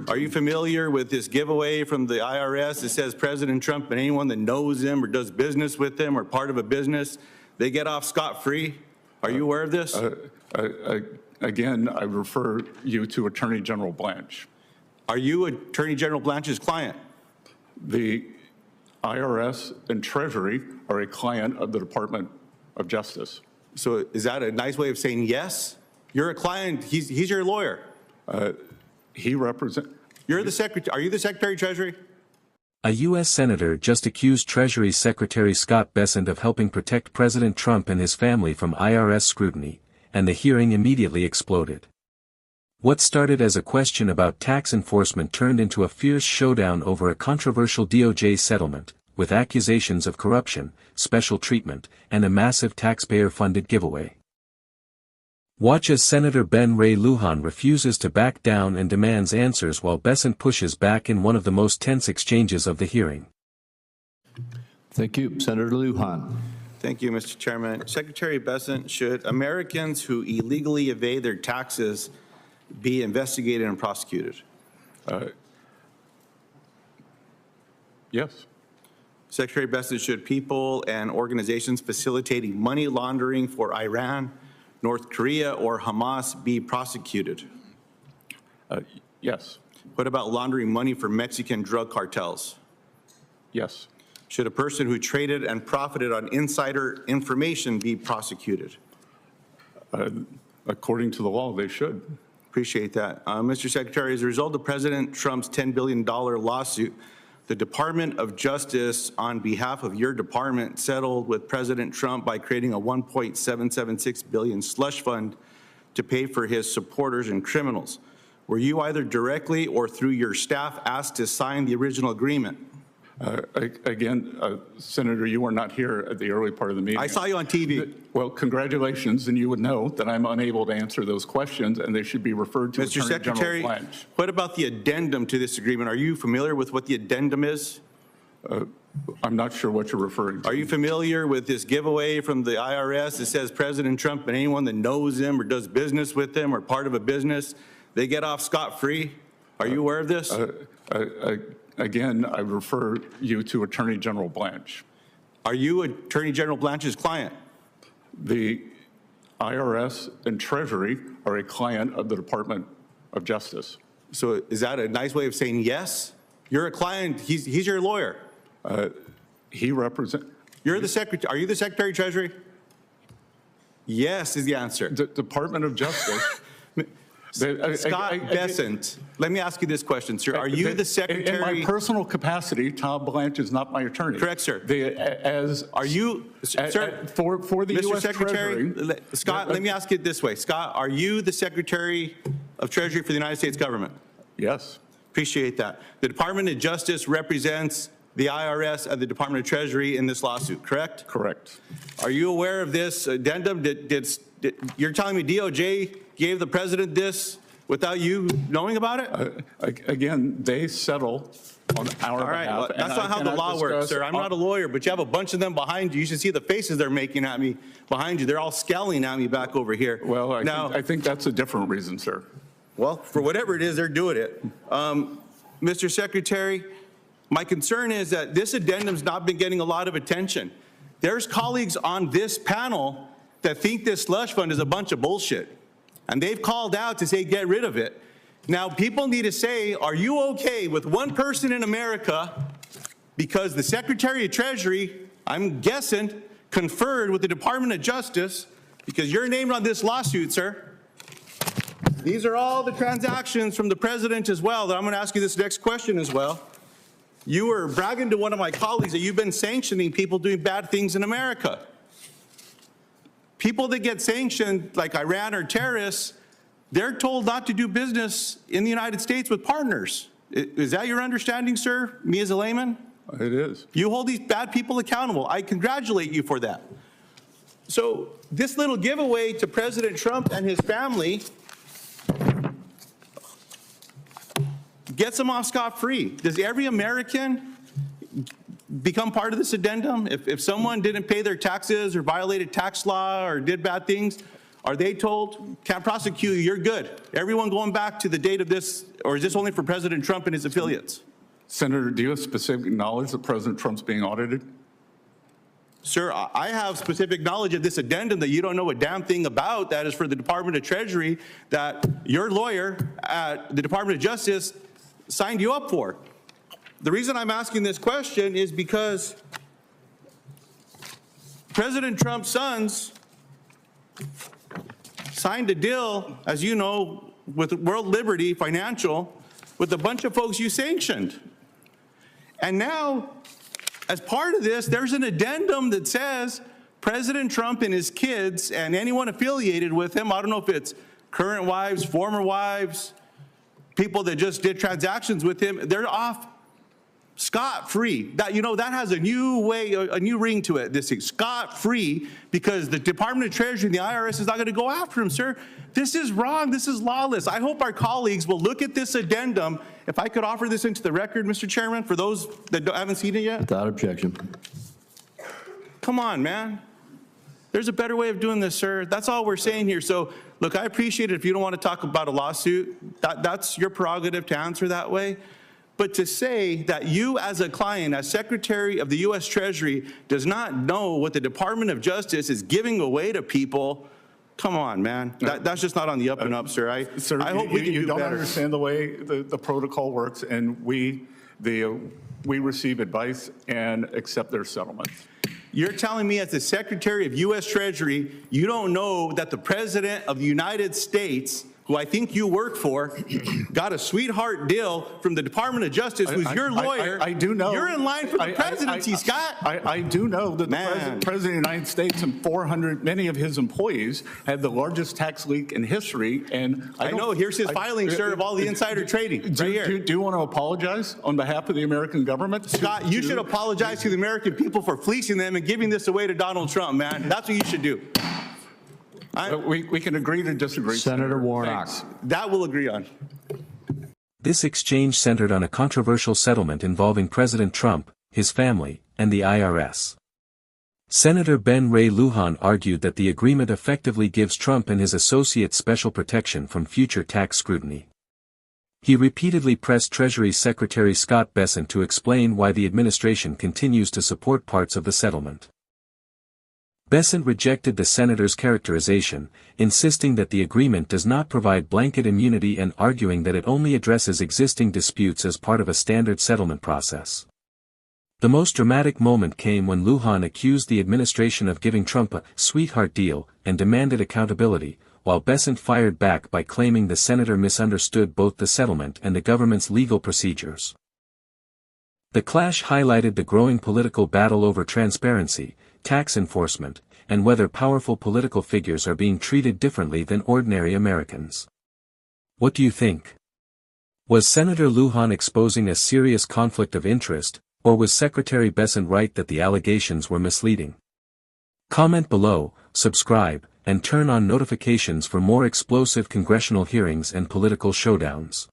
Are you familiar with this giveaway from the IRS that says President Trump and anyone that knows him or does business with him or part of a business, they get off scot-free? Are you aware of this? Again, I refer you to Attorney General Blanche. Are you Attorney General Blanche's client? The IRS and Treasury are a client of the Department of Justice. So is that a nice way of saying yes? You're a client, he's your lawyer. He represents... You're the Secretary, are you the Secretary of Treasury? A U.S. Senator just accused Treasury Secretary Scott Bessent of helping protect President Trump and his family from IRS scrutiny, and the hearing immediately exploded. What started as a question about tax enforcement turned into a fierce showdown over a controversial DOJ settlement, with accusations of corruption, special treatment, and a massive taxpayer-funded giveaway. Watch as Senator Ben Ray Luján refuses to back down and demands answers while Bessent pushes back in one of the most tense exchanges of the hearing. Thank you. Senator Luján. Thank you, Mr. Chairman. Secretary Bessent, should Americans who illegally evade their taxes be investigated and prosecuted? Yes. Secretary Bessent, should people and organizations facilitating money laundering for Iran, North Korea, or Hamas be prosecuted? Yes. What about laundering money for Mexican drug cartels? Yes. Should a person who traded and profited on insider information be prosecuted? According to the law, they should. Appreciate that. Mr. Secretary, as a result of President Trump's $10 billion lawsuit, the Department of Justice, on behalf of your department, settled with President Trump by creating a $1.776 billion slush fund to pay for his supporters and criminals. Were you either directly or through your staff asked to sign the original agreement? Senator, you were not here at the early part of the meeting. I saw you on TV. Well, congratulations, and you would know that I'm unable to answer those questions, and they should be referred to Mr. Secretary, what about the addendum to this agreement? Are you familiar with what the addendum is? I'm not sure what you're referring to. Are you familiar with this giveaway from the IRS that says President Trump and anyone that knows him or does business with him or part of a business, they get off scot-free? Are you aware of this? Again, I refer you to Attorney General Blanche. Are you Attorney General Blanche's client? The IRS and Treasury are a client of the Department of Justice. So is that a nice way of saying yes? You're a client, he's your lawyer. He represents... You're the Secretary, are you the Secretary of Treasury? Yes is the answer. The Department of Justice... Scott Bessent, let me ask you this question, sir. Are you the Secretary? In my personal capacity, Tom Blanche is not my attorney. Correct, sir. Are you, sir, for the Mr. U.S. Secretary, Treasury? Scott, let me ask it this way. Scott, are you the Secretary of Treasury for the United States government? Yes. Appreciate that. The Department of Justice represents the IRS and the Department of Treasury in this lawsuit, correct? Correct. Are you aware of this addendum? You're telling me DOJ gave the president this without you knowing about it? Again, they settle on our behalf. Well, that's not how the law works, sir. I'm not a lawyer, but you have a bunch of them behind you. You should see the faces they're making at me behind you. They're all scowling at me back over here. Well, I think that's a different reason, sir. Well, for whatever it is, they're doing it. Mr. Secretary, my concern is that this addendum's not been getting a lot of attention. There's colleagues on this panel that think this slush fund is a bunch of bullshit. And they've called out to say, get rid of it. Now, people need to say, are you okay with one person in America, because the Secretary of Treasury, I'm guessing, conferred with the Department of Justice, because you're named on this lawsuit, sir. These are all the transactions from the president as well, that I'm going to ask you this next question as well. You were bragging to one of my colleagues that you've been sanctioning people doing bad things in America. People that get sanctioned, like Iran or terrorists, they're told not to do business in the United States with partners. Is that your understanding, sir, me as a layman? It is. You hold these bad people accountable. I congratulate you for that. So this little giveaway to President Trump and his family gets them off scot-free. Does every American become part of this addendum? If someone didn't pay their taxes or violated tax law or did bad things, Are they told, can't prosecute you, you're good? Everyone going back to the date of this, or is this only for President Trump and his affiliates? Senator, do you have specific knowledge that President Trump's being audited? Sir, I have specific knowledge of this addendum that you don't know a damn thing about, that is for the Department of Treasury, that your lawyer at the Department of Justice signed you up for. The reason I'm asking this question is because President Trump's sons signed a deal, as you know, with World Liberty Financial, with a bunch of folks you sanctioned. And now, as part of this, there's an addendum that says President Trump and his kids and anyone affiliated with him, I don't know if it's current wives, former wives, people that just did transactions with him, they're off scot-free. That, you know, that has a new way, a new ring to it, this thing, scot-free, because the Department of Treasury and the IRS is not going to go after him, sir. This is wrong. This is lawless. I hope our colleagues will look at this addendum. If I could offer this into the record, Mr. Chairman, for those that haven't seen it yet. Without objection. Come on, man. There's a better way of doing this, sir. That's all we're saying here. So, look, I appreciate it if you don't want to talk about a lawsuit. That's your prerogative to answer that way. But to say that you as a client, as Secretary of the U.S. Treasury, does not know what the Department of Justice is giving away to people, come on, man. That's just not on the up and up, sir. I hope we can do You don't better. understand the way the protocol works, and we receive advice and accept their settlements. You're telling me as the Secretary of U.S. Treasury, you don't know that the President of the United States, who I think you work for, got a sweetheart deal from the Department of Justice, who's your lawyer. I do know. You're in line for the presidency, Scott. I do know that Man. the President of the United States and 400, many of his employees had the largest tax leak in history. And I know, here's his filing, sir, of all the insider trading, right here. Do you want to apologize on behalf of the American government? Scott, you should apologize to the American people for fleecing them and giving this away to Donald Trump, man. That's what you should do. We can agree to disagree. Senator Warnock. Thanks. That we'll agree on. This exchange centered on a controversial settlement involving President Trump, his family, and the IRS. Senator Ben Ray Luján argued that the agreement effectively gives Trump and his associates special protection from future tax scrutiny. He repeatedly pressed Treasury Secretary Scott Bessent to explain why the administration continues to support parts of the settlement. Bessent rejected the senator's characterization, insisting that the agreement does not provide blanket immunity and arguing that it only addresses existing disputes as part of a standard settlement process. The most dramatic moment came when Luján accused the administration of giving Trump a sweetheart deal and demanded accountability, while Bessent fired back by claiming the senator misunderstood both the settlement and the government's legal procedures. The clash highlighted the growing political battle over transparency, tax enforcement, and whether powerful political figures are being treated differently than ordinary Americans. What do you think? Was Senator Luján exposing a serious conflict of interest, or was Secretary Bessent right that the allegations were misleading? Comment below, subscribe, and turn on notifications for more explosive congressional hearings and political showdowns.